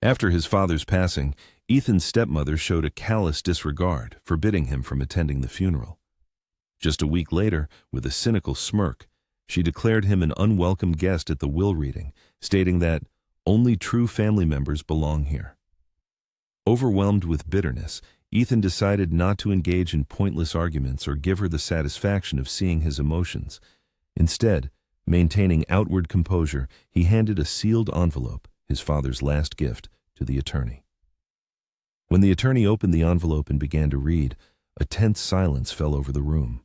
After his father's passing, Ethan's stepmother showed a callous disregard, forbidding him from attending the funeral. Just a week later, with a cynical smirk, she declared him an unwelcome guest at the will reading, stating that only true family members belong here. Overwhelmed with bitterness, Ethan decided not to engage in pointless arguments or give her the satisfaction of seeing his emotions. Instead, maintaining outward composure, he handed a sealed envelope, his father's last gift, to the attorney. When the attorney opened the envelope and began to read, a tense silence fell over the room.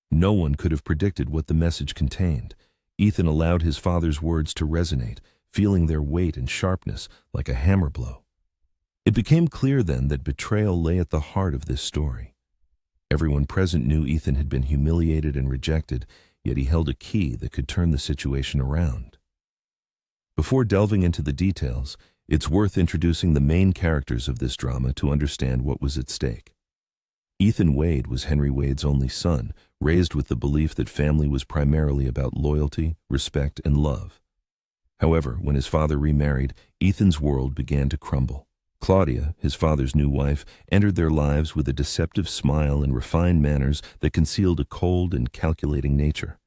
No one could have predicted what the message contained. Ethan allowed his father's words to resonate, feeling their weight and sharpness like a hammer blow. It became clear then that betrayal lay at the heart of this story. Everyone present knew Ethan had been humiliated and rejected, yet he held a key that could turn the situation around. Before delving into the details, it's worth introducing the main characters of this drama to understand what was at stake. Ethan Wade was Henry Wade's only son, raised with the belief that family was primarily about loyalty, respect, and love. However, when his father remarried, Ethan's world began to crumble. Claudia, his father's new wife, entered their lives with a deceptive smile and refined manners that concealed a cold and calculating nature.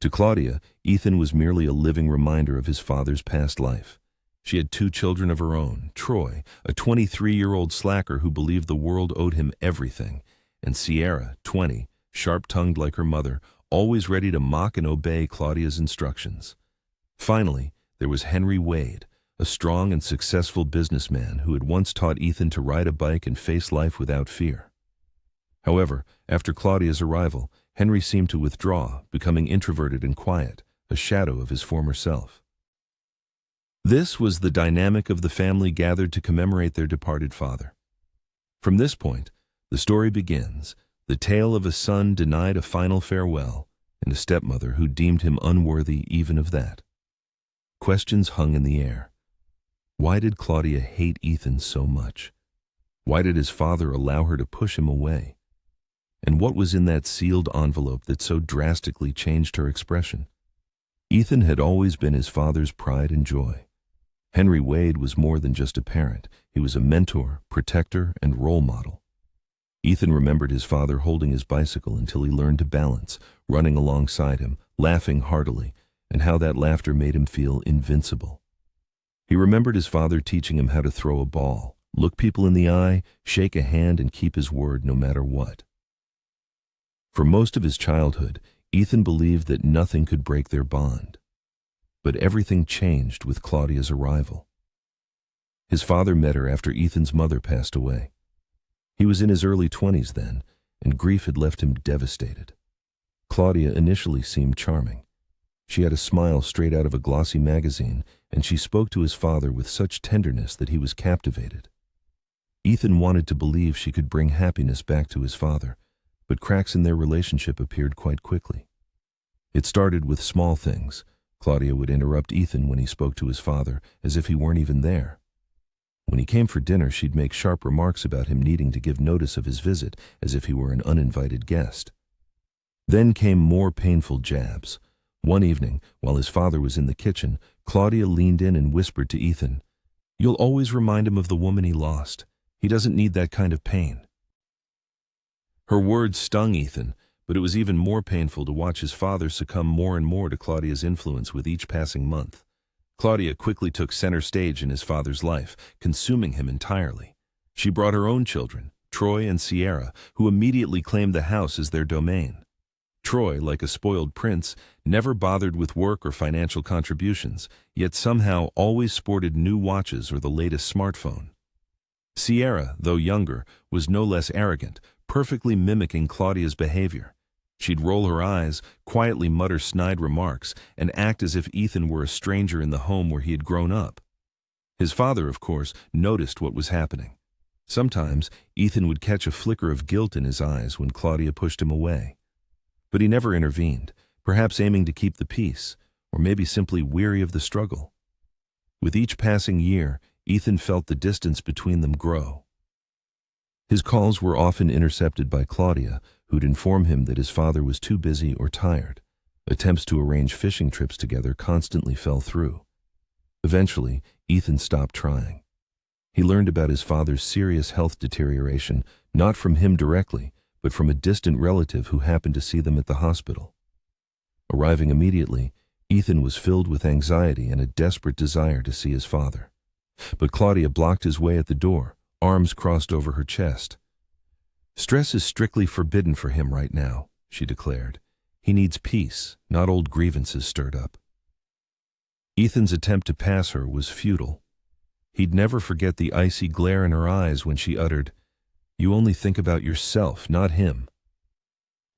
To Claudia, Ethan was merely a living reminder of his father's past life. She had 2 children of her own, Troy, a 23-year-old slacker who believed the world owed him everything, and Sierra, 20, sharp-tongued like her mother, always ready to mock and obey Claudia's instructions. Finally, there was Henry Wade, a strong and successful businessman who had once taught Ethan to ride a bike and face life without fear. However, after Claudia's arrival, Henry seemed to withdraw, becoming introverted and quiet, a shadow of his former self. This was the dynamic of the family gathered to commemorate their departed father. From this point, the story begins, the tale of a son denied a final farewell and a stepmother who deemed him unworthy even of that. Questions hung in the air. Why did Claudia hate Ethan so much? Why did his father allow her to push him away? And what was in that sealed envelope that so drastically changed her expression? Ethan had always been his father's pride and joy. Henry Wade was more than just a parent. He was a mentor, protector, and role model. Ethan remembered his father holding his bicycle until he learned to balance, running alongside him, laughing heartily, and how that laughter made him feel invincible. He remembered his father teaching him how to throw a ball, look people in the eye, shake a hand, and keep his word no matter what. For most of his childhood, Ethan believed that nothing could break their bond. But everything changed with Claudia's arrival. His father met her after Ethan's mother passed away. He was in his early 20s then, and grief had left him devastated. Claudia initially seemed charming. She had a smile straight out of a glossy magazine, and she spoke to his father with such tenderness that he was captivated. Ethan wanted to believe she could bring happiness back to his father, but cracks in their relationship appeared quite quickly. It started with small things. Claudia would interrupt Ethan when he spoke to his father, as if he weren't even there. When he came for dinner, she'd make sharp remarks about him needing to give notice of his visit, as if he were an uninvited guest. Then came more painful jabs. One evening, while his father was in the kitchen, Claudia leaned in and whispered to Ethan, "You'll always remind him of the woman he lost. He doesn't need that kind of pain." Her words stung Ethan, but it was even more painful to watch his father succumb more and more to Claudia's influence with each passing month. Claudia quickly took center stage in his father's life, consuming him entirely. She brought her own children, Troy and Sierra, who immediately claimed the house as their domain. Troy, like a spoiled prince, never bothered with work or financial contributions, yet somehow always sported new watches or the latest smartphone. Sierra, though younger, was no less arrogant, perfectly mimicking Claudia's behavior. She'd roll her eyes, quietly mutter snide remarks, and act as if Ethan were a stranger in the home where he had grown up. His father, of course, noticed what was happening. Sometimes, Ethan would catch a flicker of guilt in his eyes when Claudia pushed him away. But he never intervened, perhaps aiming to keep the peace, or maybe simply weary of the struggle. With each passing year, Ethan felt the distance between them grow. His calls were often intercepted by Claudia, who'd inform him that his father was too busy or tired. Attempts to arrange fishing trips together constantly fell through. Eventually, Ethan stopped trying. He learned about his father's serious health deterioration, not from him directly, but from a distant relative who happened to see them at the hospital. Arriving immediately, Ethan was filled with anxiety and a desperate desire to see his father. But Claudia blocked his way at the door, arms crossed over her chest. "Stress is strictly forbidden for him right now," she declared. "He needs peace, not old grievances stirred up." Ethan's attempt to pass her was futile. He'd never forget the icy glare in her eyes when she uttered, "You only think about yourself, not him."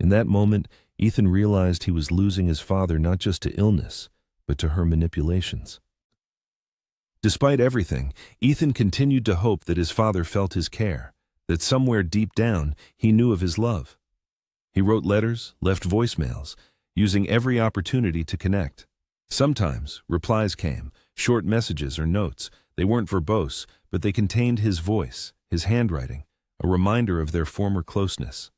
In that moment, Ethan realized he was losing his father not just to illness, but to her manipulations. Despite everything, Ethan continued to hope that his father felt his care, that somewhere deep down he knew of his love. He wrote letters, left voicemails, using every opportunity to connect. Sometimes replies came, short messages or notes. They weren't verbose, but they contained his voice, his handwriting, a reminder of their former closeness.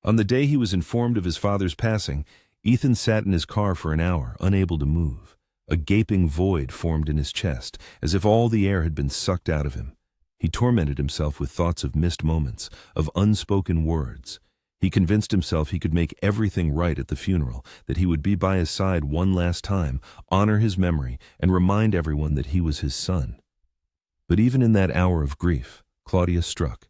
On the day he was informed of his father's passing, Ethan sat in his car for an hour, unable to move. A gaping void formed in his chest, as if all the air had been sucked out of him. He tormented himself with thoughts of missed moments, of unspoken words. He convinced himself he could make everything right at the funeral, that he would be by his side one last time, honor his memory, and remind everyone that he was his son. But even in that hour of grief, Claudia struck.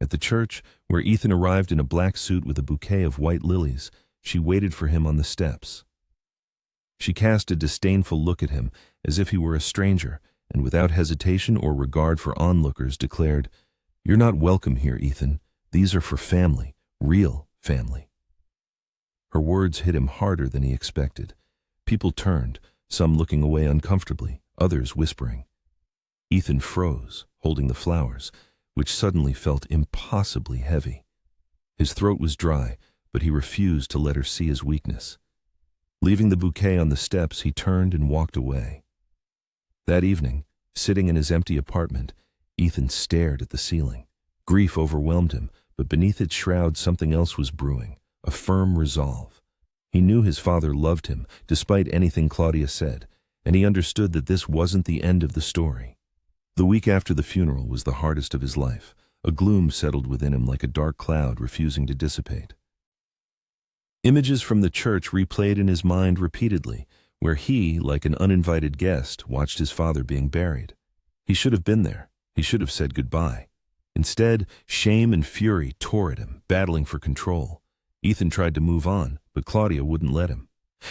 At the church, where Ethan arrived in a black suit with a bouquet of white lilies, she waited for him on the steps. She cast a disdainful look at him, as if he were a stranger, and without hesitation or regard for onlookers declared, "You're not welcome here, Ethan. These are for family, real family." Her words hit him harder than he expected. People turned, some looking away uncomfortably, others whispering. Ethan froze, holding the flowers, which suddenly felt impossibly heavy. His throat was dry, but he refused to let her see his weakness. Leaving the bouquet on the steps, he turned and walked away. That evening, sitting in his empty apartment, Ethan stared at the ceiling. Grief overwhelmed him, but beneath its shroud something else was brewing, a firm resolve. He knew his father loved him, despite anything Claudia said, and he understood that this wasn't the end of the story. The week after the funeral was the hardest of his life. A gloom settled within him like a dark cloud refusing to dissipate. Images from the church replayed in his mind repeatedly, where he, like an uninvited guest, watched his father being buried. He should have been there. He should have said goodbye. Instead, shame and fury tore at him, battling for control. Ethan tried to move on, but Claudia wouldn't let him.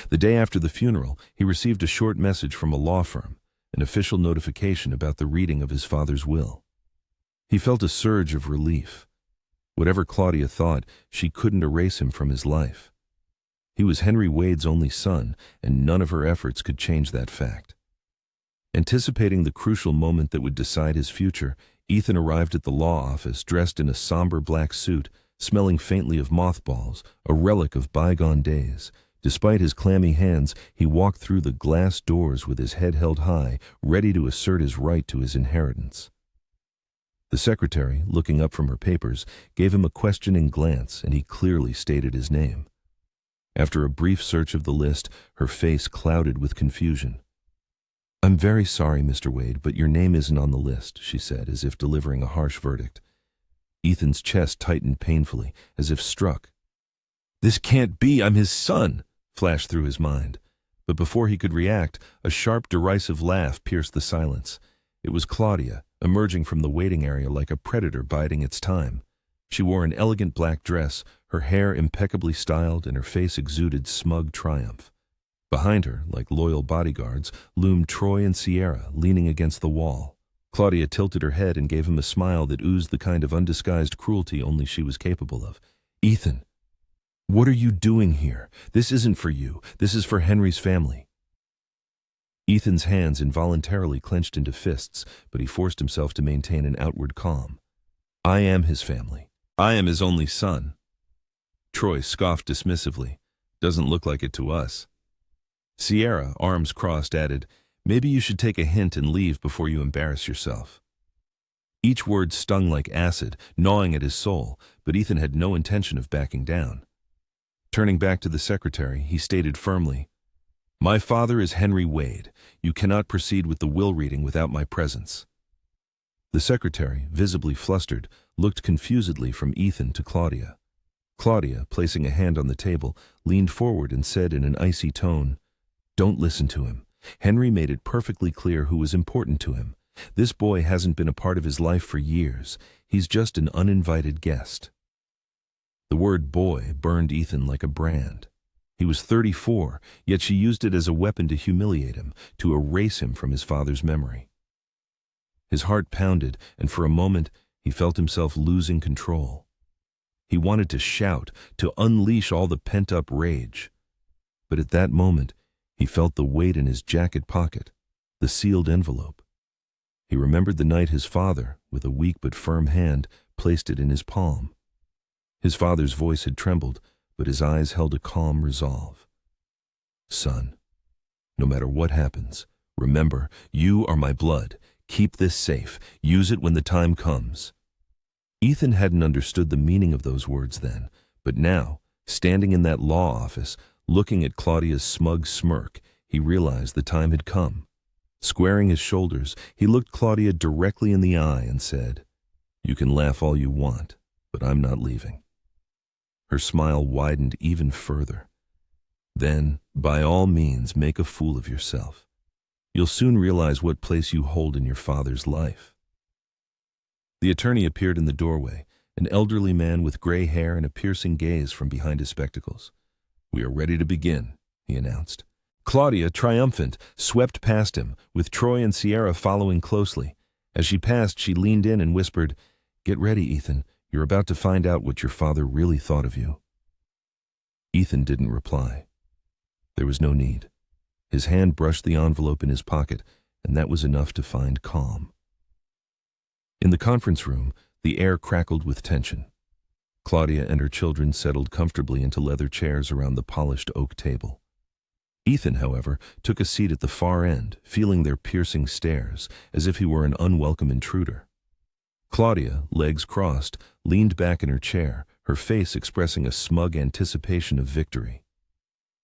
The day after the funeral, he received a short message from a law firm, an official notification about the reading of his father's will. He felt a surge of relief. Whatever Claudia thought, she couldn't erase him from his life. He was Henry Wade's only son, and none of her efforts could change that fact. Anticipating the crucial moment that would decide his future, Ethan arrived at the law office dressed in a somber black suit, smelling faintly of mothballs, a relic of bygone days. Despite his clammy hands, he walked through the glass doors with his head held high, ready to assert his right to his inheritance. The secretary, looking up from her papers, gave him a questioning glance, and he clearly stated his name. After a brief search of the list, her face clouded with confusion. "I'm very sorry, Mr. Wade, but your name isn't on the list," she said, as if delivering a harsh verdict. Ethan's chest tightened painfully, as if struck. "This can't be! I'm his son!" flashed through his mind. But before he could react, a sharp, derisive laugh pierced the silence. It was Claudia, emerging from the waiting area like a predator biding its time. She wore an elegant black dress, her hair impeccably styled, and her face exuded smug triumph. Behind her, like loyal bodyguards, loomed Troy and Sierra, leaning against the wall. Claudia tilted her head and gave him a smile that oozed the kind of undisguised cruelty only she was capable of. "Ethan, what are you doing here? This isn't for you. This is for Henry's family." Ethan's hands involuntarily clenched into fists, but he forced himself to maintain an outward calm. "I am his family. I am his only son." Troy scoffed dismissively. "Doesn't look like it to us." Sierra, arms crossed, added, "Maybe you should take a hint and leave before you embarrass yourself." Each word stung like acid, gnawing at his soul, but Ethan had no intention of backing down. Turning back to the secretary, he stated firmly, "My father is Henry Wade. You cannot proceed with the will reading without my presence." The secretary, visibly flustered, looked confusedly from Ethan to Claudia. Claudia, placing a hand on the table, leaned forward and said in an icy tone, "Don't listen to him. Henry made it perfectly clear who was important to him. This boy hasn't been a part of his life for years. He's just an uninvited guest." The word boy burned Ethan like a brand. He was 34, yet she used it as a weapon to humiliate him, to erase him from his father's memory. His heart pounded, and for a moment he felt himself losing control. He wanted to shout, to unleash all the pent-up rage. But at that moment, he felt the weight in his jacket pocket, the sealed envelope. He remembered the night his father, with a weak but firm hand, placed it in his palm. His father's voice had trembled, but his eyes held a calm resolve. "Son, no matter what happens, remember, you are my blood. Keep this safe. Use it when the time comes." Ethan hadn't understood the meaning of those words then, but now, standing in that law office, looking at Claudia's smug smirk, he realized the time had come. Squaring his shoulders, he looked Claudia directly in the eye and said, "You can laugh all you want, but I'm not leaving." Her smile widened even further. "Then, by all means, make a fool of yourself. You'll soon realize what place you hold in your father's life." The attorney appeared in the doorway, an elderly man with gray hair and a piercing gaze from behind his spectacles. "We are ready to begin," he announced. Claudia, triumphant, swept past him, with Troy and Sierra following closely. As she passed, she leaned in and whispered, "Get ready, Ethan. You're about to find out what your father really thought of you." Ethan didn't reply. There was no need. His hand brushed the envelope in his pocket, and that was enough to find calm. In the conference room, the air crackled with tension. Claudia and her children settled comfortably into leather chairs around the polished oak table. Ethan, however, took a seat at the far end, feeling their piercing stares, as if he were an unwelcome intruder. Claudia, legs crossed, leaned back in her chair, her face expressing a smug anticipation of victory.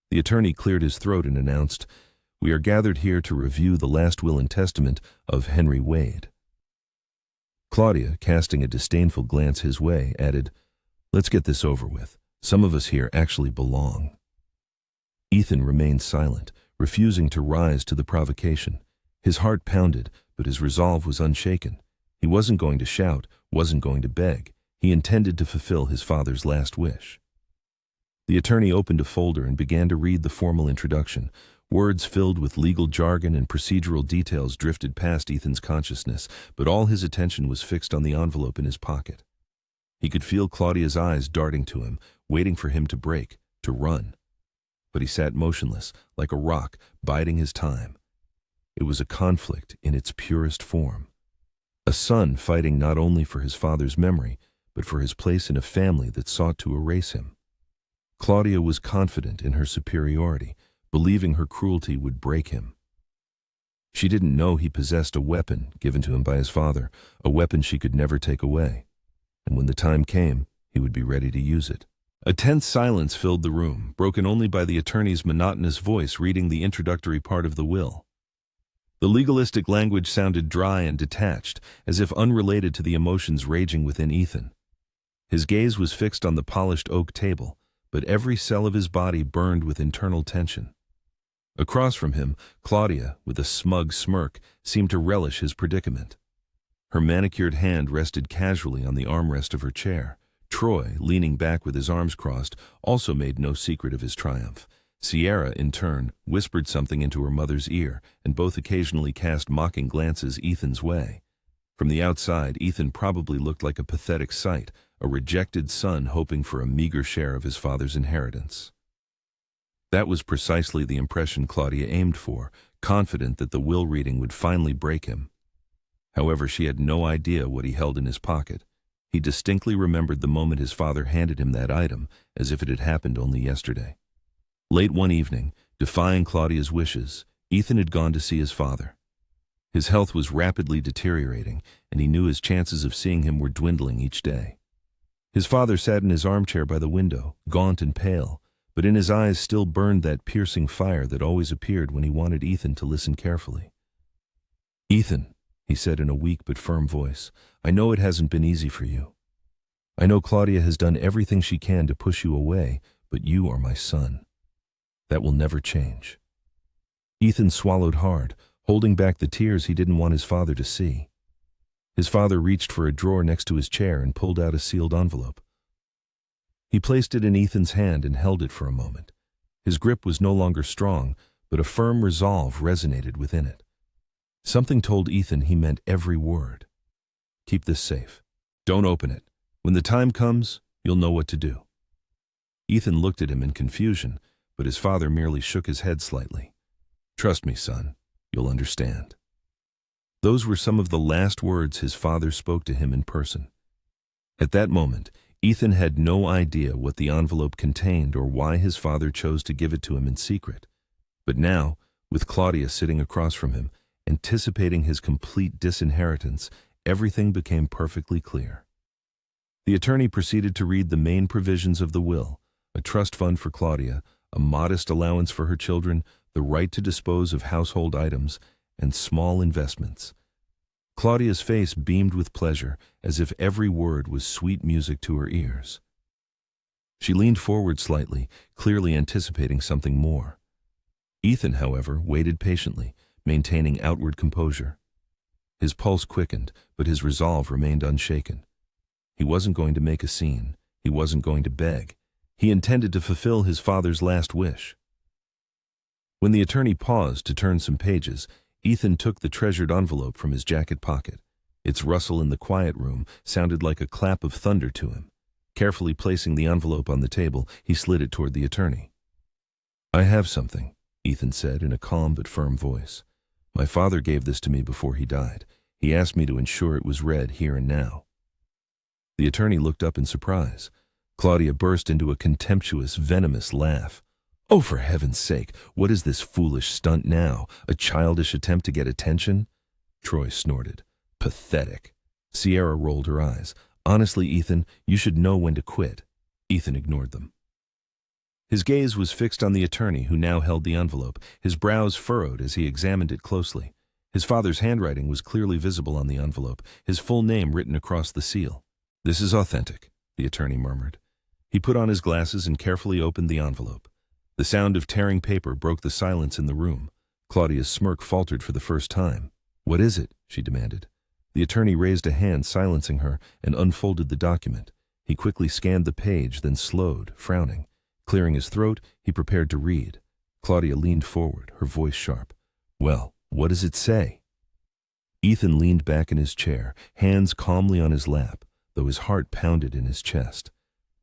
The attorney cleared his throat and announced, "We are gathered here to review the last will and testament of Henry Wade." Claudia, casting a disdainful glance his way, added, "Let's get this over with. Some of us here actually belong." Ethan remained silent, refusing to rise to the provocation. His heart pounded, but his resolve was unshaken. He wasn't going to shout, wasn't going to beg. He intended to fulfill his father's last wish. The attorney opened a folder and began to read the formal introduction. Words filled with legal jargon and procedural details drifted past Ethan's consciousness, but all his attention was fixed on the envelope in his pocket. He could feel Claudia's eyes darting to him, waiting for him to break, to run. But he sat motionless, like a rock, biding his time. It was a conflict in its purest form. A son fighting not only for his father's memory, but for his place in a family that sought to erase him. Claudia was confident in her superiority, believing her cruelty would break him. She didn't know he possessed a weapon given to him by his father, a weapon she could never take away. And when the time came, he would be ready to use it. A tense silence filled the room, broken only by the attorney's monotonous voice reading the introductory part of the will. The legalistic language sounded dry and detached, as if unrelated to the emotions raging within Ethan. His gaze was fixed on the polished oak table, but every cell of his body burned with internal tension. Across from him, Claudia, with a smug smirk, seemed to relish his predicament. Her manicured hand rested casually on the armrest of her chair. Troy, leaning back with his arms crossed, also made no secret of his triumph. Sierra, in turn, whispered something into her mother's ear, and both occasionally cast mocking glances Ethan's way. From the outside, Ethan probably looked like a pathetic sight, a rejected son hoping for a meager share of his father's inheritance. That was precisely the impression Claudia aimed for, confident that the will reading would finally break him. However, she had no idea what he held in his pocket. He distinctly remembered the moment his father handed him that item, as if it had happened only yesterday. Late one evening, defying Claudia's wishes, Ethan had gone to see his father. His health was rapidly deteriorating, and he knew his chances of seeing him were dwindling each day. His father sat in his armchair by the window, gaunt and pale, but in his eyes still burned that piercing fire that always appeared when he wanted Ethan to listen carefully. "Ethan," he said in a weak but firm voice. "I know it hasn't been easy for you. I know Claudia has done everything she can to push you away, but you are my son. That will never change." Ethan swallowed hard, holding back the tears he didn't want his father to see. His father reached for a drawer next to his chair and pulled out a sealed envelope. He placed it in Ethan's hand and held it for a moment. His grip was no longer strong, but a firm resolve resonated within it. Something told Ethan he meant every word. "Keep this safe. Don't open it. When the time comes, you'll know what to do." Ethan looked at him in confusion, but his father merely shook his head slightly. "Trust me, son. You'll understand." Those were some of the last words his father spoke to him in person. At that moment, Ethan had no idea what the envelope contained or why his father chose to give it to him in secret. But now, with Claudia sitting across from him, anticipating his complete disinheritance, everything became perfectly clear. The attorney proceeded to read the main provisions of the will: a trust fund for Claudia, a modest allowance for her children, the right to dispose of household items, and small investments. Claudia's face beamed with pleasure, as if every word was sweet music to her ears. She leaned forward slightly, clearly anticipating something more. Ethan, however, waited patiently, maintaining outward composure. His pulse quickened, but his resolve remained unshaken. He wasn't going to make a scene. He wasn't going to beg. He intended to fulfill his father's last wish. When the attorney paused to turn some pages, Ethan took the treasured envelope from his jacket pocket. Its rustle in the quiet room sounded like a clap of thunder to him. Carefully placing the envelope on the table, he slid it toward the attorney. "I have something," Ethan said in a calm but firm voice. "My father gave this to me before he died. He asked me to ensure it was read here and now." The attorney looked up in surprise. Claudia burst into a contemptuous, venomous laugh. "Oh, for heaven's sake, what is this foolish stunt now? A childish attempt to get attention?" Troy snorted. "Pathetic." Sierra rolled her eyes. "Honestly, Ethan, you should know when to quit." Ethan ignored them. His gaze was fixed on the attorney, who now held the envelope, his brows furrowed as he examined it closely. His father's handwriting was clearly visible on the envelope, his full name written across the seal. "This is authentic," the attorney murmured. He put on his glasses and carefully opened the envelope. The sound of tearing paper broke the silence in the room. Claudia's smirk faltered for the first time. "What is it?" she demanded. The attorney raised a hand, silencing her, and unfolded the document. He quickly scanned the page, then slowed, frowning. Clearing his throat, he prepared to read. Claudia leaned forward, her voice sharp. "Well, what does it say?" Ethan leaned back in his chair, hands calmly on his lap, though his heart pounded in his chest.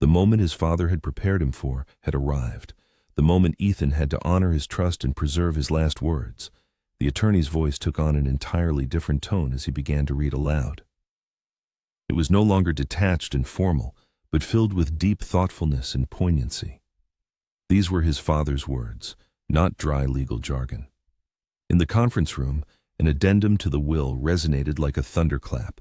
The moment his father had prepared him for had arrived. The moment Ethan had to honor his trust and preserve his last words. The attorney's voice took on an entirely different tone as he began to read aloud. It was no longer detached and formal, but filled with deep thoughtfulness and poignancy. These were his father's words, not dry legal jargon. In the conference room, an addendum to the will resonated like a thunderclap.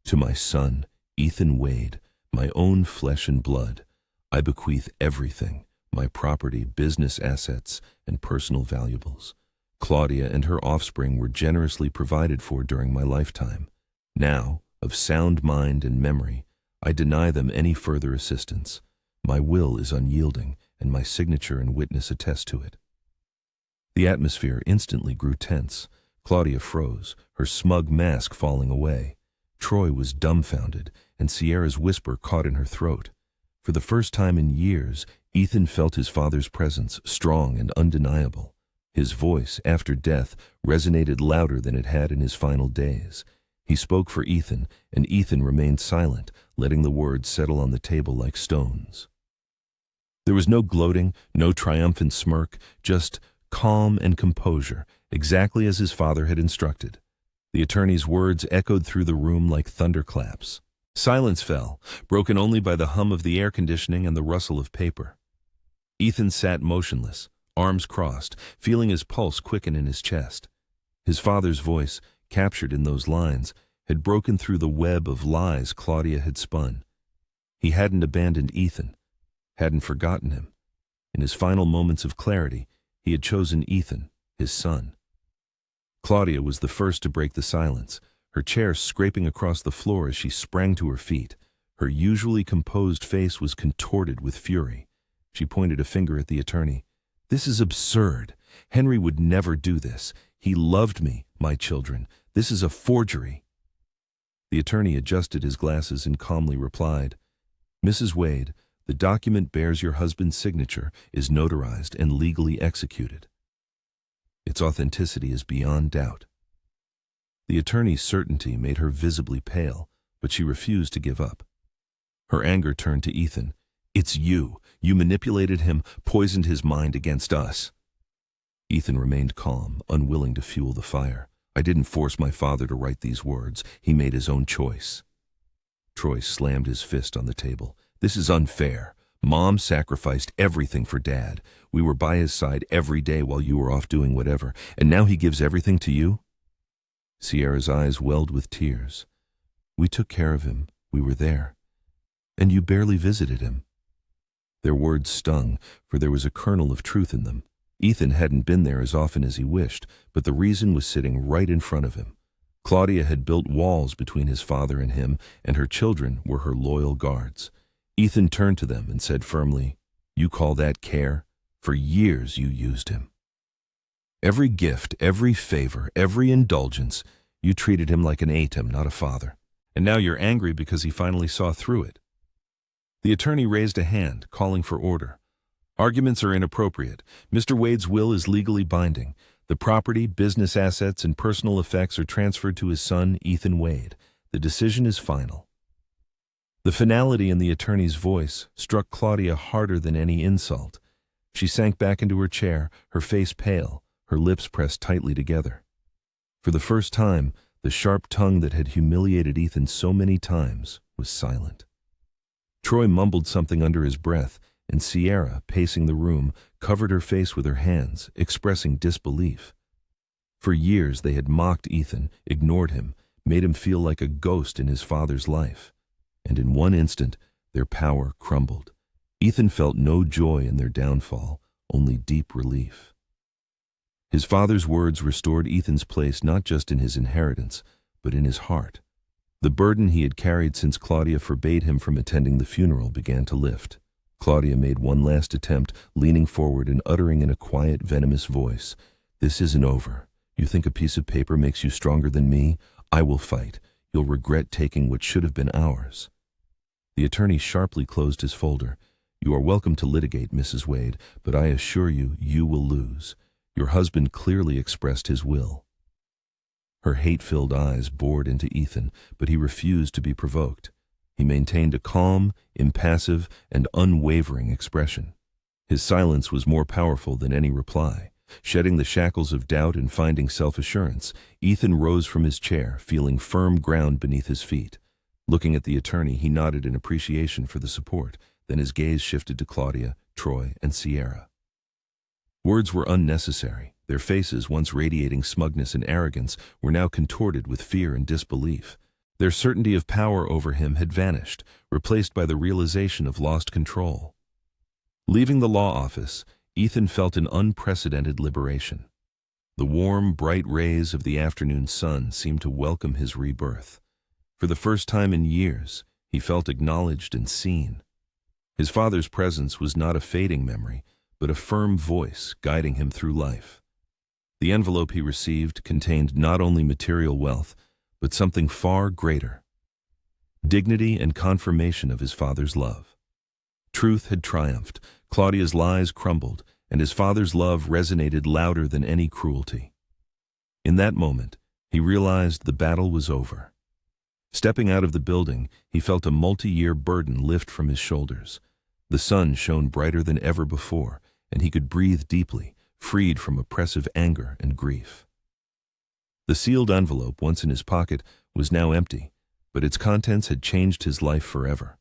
"To my son, Ethan Wade, my own flesh and blood, I bequeath everything, my property, business assets, and personal valuables. Claudia and her offspring were generously provided for during my lifetime. Now, of sound mind and memory, I deny them any further assistance. My will is unyielding, and my signature and witness attest to it." The atmosphere instantly grew tense. Claudia froze, her smug mask falling away. Troy was dumbfounded, and Sierra's whisper caught in her throat. For the first time in years, Ethan felt his father's presence, strong and undeniable. His voice, after death, resonated louder than it had in his final days. He spoke for Ethan, and Ethan remained silent, letting the words settle on the table like stones. There was no gloating, no triumphant smirk, just calm and composure, exactly as his father had instructed. The attorney's words echoed through the room like thunderclaps. Silence fell, broken only by the hum of the air conditioning and the rustle of paper. Ethan sat motionless, arms crossed, feeling his pulse quicken in his chest. His father's voice, captured in those lines, had broken through the web of lies Claudia had spun. He hadn't abandoned Ethan, hadn't forgotten him. In his final moments of clarity, he had chosen Ethan, his son. Claudia was the first to break the silence, her chair scraping across the floor as she sprang to her feet. Her usually composed face was contorted with fury. She pointed a finger at the attorney. "This is absurd. Henry would never do this. He loved me, my children. This is a forgery." The attorney adjusted his glasses and calmly replied, "Mrs. Wade, the document bears your husband's signature, is notarized and legally executed. Its authenticity is beyond doubt." The attorney's certainty made her visibly pale, but she refused to give up. Her anger turned to Ethan. "It's you. You manipulated him, poisoned his mind against us." Ethan remained calm, unwilling to fuel the fire. "I didn't force my father to write these words. He made his own choice." Troy slammed his fist on the table. "This is unfair. Mom sacrificed everything for Dad. We were by his side every day while you were off doing whatever, and now he gives everything to you?" Sierra's eyes welled with tears. "We took care of him. We were there. And you barely visited him." Their words stung, for there was a kernel of truth in them. Ethan hadn't been there as often as he wished, but the reason was sitting right in front of him. Claudia had built walls between his father and him, and her children were her loyal guards. Ethan turned to them and said firmly, "You call that care? For years you used him. Every gift, every favor, every indulgence, you treated him like an atom, not a father. And now you're angry because he finally saw through it." The attorney raised a hand, calling for order. "Arguments are inappropriate. Mr. Wade's will is legally binding. The property, business assets, and personal effects are transferred to his son, Ethan Wade. The decision is final." The finality in the attorney's voice struck Claudia harder than any insult. She sank back into her chair, her face pale, her lips pressed tightly together. For the first time, the sharp tongue that had humiliated Ethan so many times was silent. Troy mumbled something under his breath, and Sierra, pacing the room, covered her face with her hands, expressing disbelief. For years they had mocked Ethan, ignored him, made him feel like a ghost in his father's life. And in one instant, their power crumbled. Ethan felt no joy in their downfall, only deep relief. His father's words restored Ethan's place not just in his inheritance, but in his heart. The burden he had carried since Claudia forbade him from attending the funeral began to lift. Claudia made one last attempt, leaning forward and uttering in a quiet, venomous voice, "This isn't over. You think a piece of paper makes you stronger than me? I will fight. You'll regret taking what should have been ours." The attorney sharply closed his folder. "You are welcome to litigate, Mrs. Wade, but I assure you, you will lose. Your husband clearly expressed his will." Her hate-filled eyes bored into Ethan, but he refused to be provoked. He maintained a calm, impassive, and unwavering expression. His silence was more powerful than any reply. Shedding the shackles of doubt and finding self-assurance, Ethan rose from his chair, feeling firm ground beneath his feet. Looking at the attorney, he nodded in appreciation for the support. Then his gaze shifted to Claudia, Troy, and Sierra. Words were unnecessary. Their faces, once radiating smugness and arrogance, were now contorted with fear and disbelief. Their certainty of power over him had vanished, replaced by the realization of lost control. Leaving the law office, Ethan felt an unprecedented liberation. The warm, bright rays of the afternoon sun seemed to welcome his rebirth. For the first time in years, he felt acknowledged and seen. His father's presence was not a fading memory, but a firm voice guiding him through life. The envelope he received contained not only material wealth, but something far greater: dignity and confirmation of his father's love. Truth had triumphed, Claudia's lies crumbled, and his father's love resonated louder than any cruelty. In that moment, he realized the battle was over. Stepping out of the building, he felt a multi-year burden lift from his shoulders. The sun shone brighter than ever before, and he could breathe deeply, freed from oppressive anger and grief. The sealed envelope, once in his pocket, was now empty, but its contents had changed his life forever.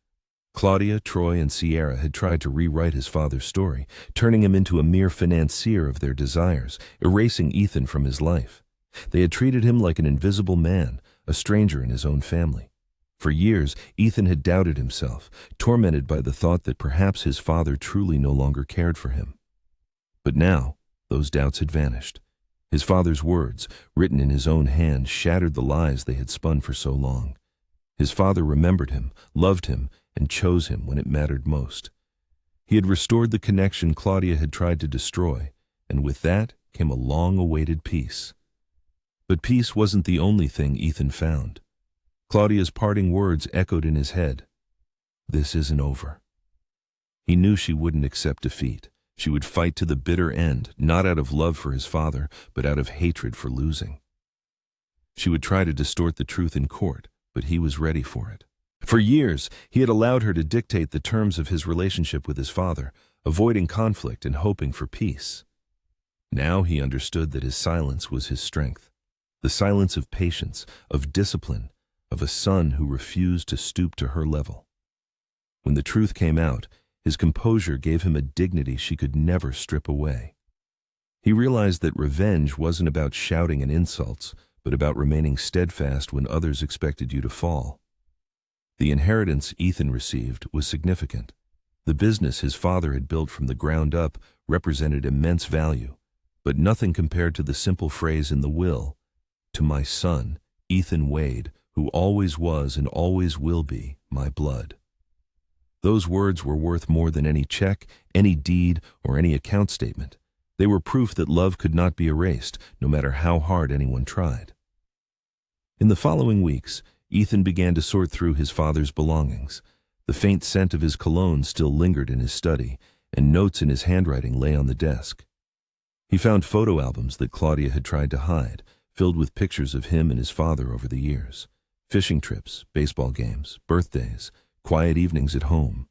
Claudia, Troy, and Sierra had tried to rewrite his father's story, turning him into a mere financier of their desires, erasing Ethan from his life. They had treated him like an invisible man, a stranger in his own family. For years, Ethan had doubted himself, tormented by the thought that perhaps his father truly no longer cared for him. But now, those doubts had vanished. His father's words, written in his own hand, shattered the lies they had spun for so long. His father remembered him, loved him, and chose him when it mattered most. He had restored the connection Claudia had tried to destroy, and with that came a long-awaited peace. But peace wasn't the only thing Ethan found. Claudia's parting words echoed in his head. "This isn't over." He knew she wouldn't accept defeat. She would fight to the bitter end, not out of love for his father, but out of hatred for losing. She would try to distort the truth in court, but he was ready for it. For years, he had allowed her to dictate the terms of his relationship with his father, avoiding conflict and hoping for peace. Now he understood that his silence was his strength, the silence of patience, of discipline, of a son who refused to stoop to her level. When the truth came out, his composure gave him a dignity she could never strip away. He realized that revenge wasn't about shouting and insults, but about remaining steadfast when others expected you to fall. The inheritance Ethan received was significant. The business his father had built from the ground up represented immense value, but nothing compared to the simple phrase in the will, "To my son, Ethan Wade, who always was and always will be my blood." Those words were worth more than any check, any deed, or any account statement. They were proof that love could not be erased, no matter how hard anyone tried. In the following weeks, Ethan began to sort through his father's belongings. The faint scent of his cologne still lingered in his study, and notes in his handwriting lay on the desk. He found photo albums that Claudia had tried to hide, filled with pictures of him and his father over the years. Fishing trips, baseball games, birthdays, quiet evenings at home.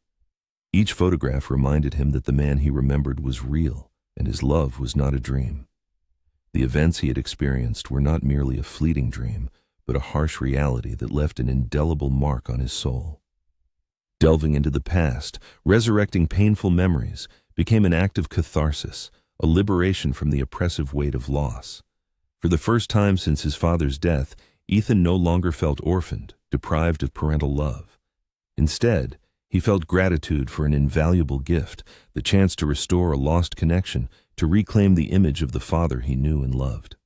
Each photograph reminded him that the man he remembered was real, and his love was not a dream. The events he had experienced were not merely a fleeting dream, but a harsh reality that left an indelible mark on his soul. Delving into the past, resurrecting painful memories, became an act of catharsis, a liberation from the oppressive weight of loss. For the first time since his father's death, Ethan no longer felt orphaned, deprived of parental love. Instead, he felt gratitude for an invaluable gift, the chance to restore a lost connection, to reclaim the image of the father he knew and loved.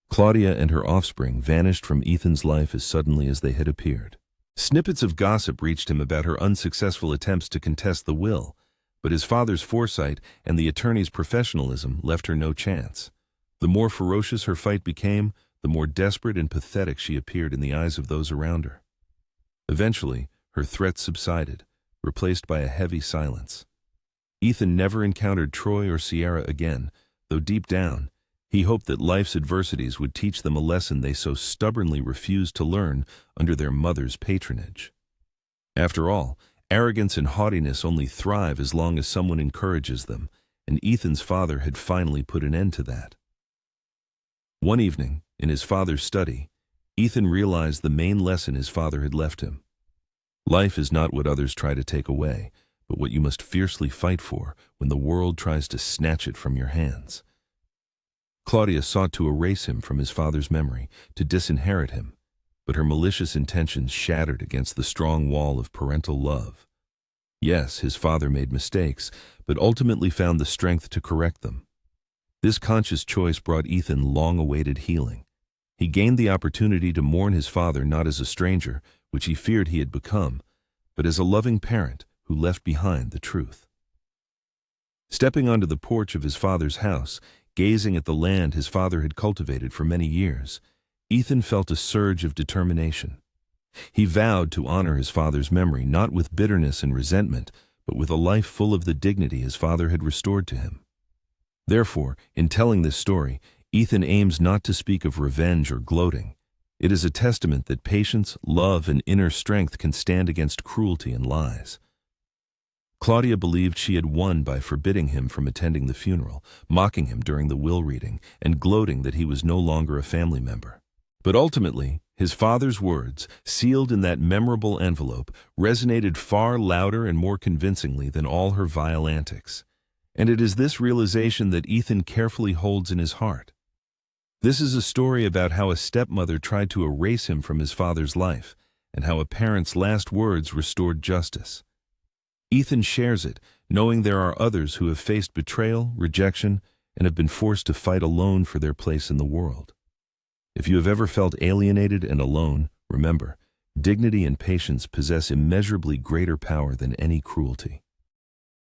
Claudia and her offspring vanished from Ethan's life as suddenly as they had appeared. Snippets of gossip reached him about her unsuccessful attempts to contest the will, but his father's foresight and the attorney's professionalism left her no chance. The more ferocious her fight became, the more desperate and pathetic she appeared in the eyes of those around her. Eventually, her threats subsided, replaced by a heavy silence. Ethan never encountered Troy or Sierra again, though deep down, he hoped that life's adversities would teach them a lesson they so stubbornly refused to learn under their mother's patronage. After all, arrogance and haughtiness only thrive as long as someone encourages them, and Ethan's father had finally put an end to that. One evening, in his father's study, Ethan realized the main lesson his father had left him. Life is not what others try to take away, but what you must fiercely fight for when the world tries to snatch it from your hands. Claudia sought to erase him from his father's memory, to disinherit him, but her malicious intentions shattered against the strong wall of parental love. Yes, his father made mistakes, but ultimately found the strength to correct them. This conscious choice brought Ethan long-awaited healing. He gained the opportunity to mourn his father not as a stranger, which he feared he had become, but as a loving parent who left behind the truth. Stepping onto the porch of his father's house, gazing at the land his father had cultivated for many years, Ethan felt a surge of determination. He vowed to honor his father's memory, not with bitterness and resentment, but with a life full of the dignity his father had restored to him. Therefore, in telling this story, Ethan aims not to speak of revenge or gloating. It is a testament that patience, love, and inner strength can stand against cruelty and lies. Claudia believed she had won by forbidding him from attending the funeral, mocking him during the will reading, and gloating that he was no longer a family member. But ultimately, his father's words, sealed in that memorable envelope, resonated far louder and more convincingly than all her vile antics. And it is this realization that Ethan carefully holds in his heart. This is a story about how a stepmother tried to erase him from his father's life, and how a parent's last words restored justice. Ethan shares it, knowing there are others who have faced betrayal, rejection, and have been forced to fight alone for their place in the world. If you have ever felt alienated and alone, remember, dignity and patience possess immeasurably greater power than any cruelty.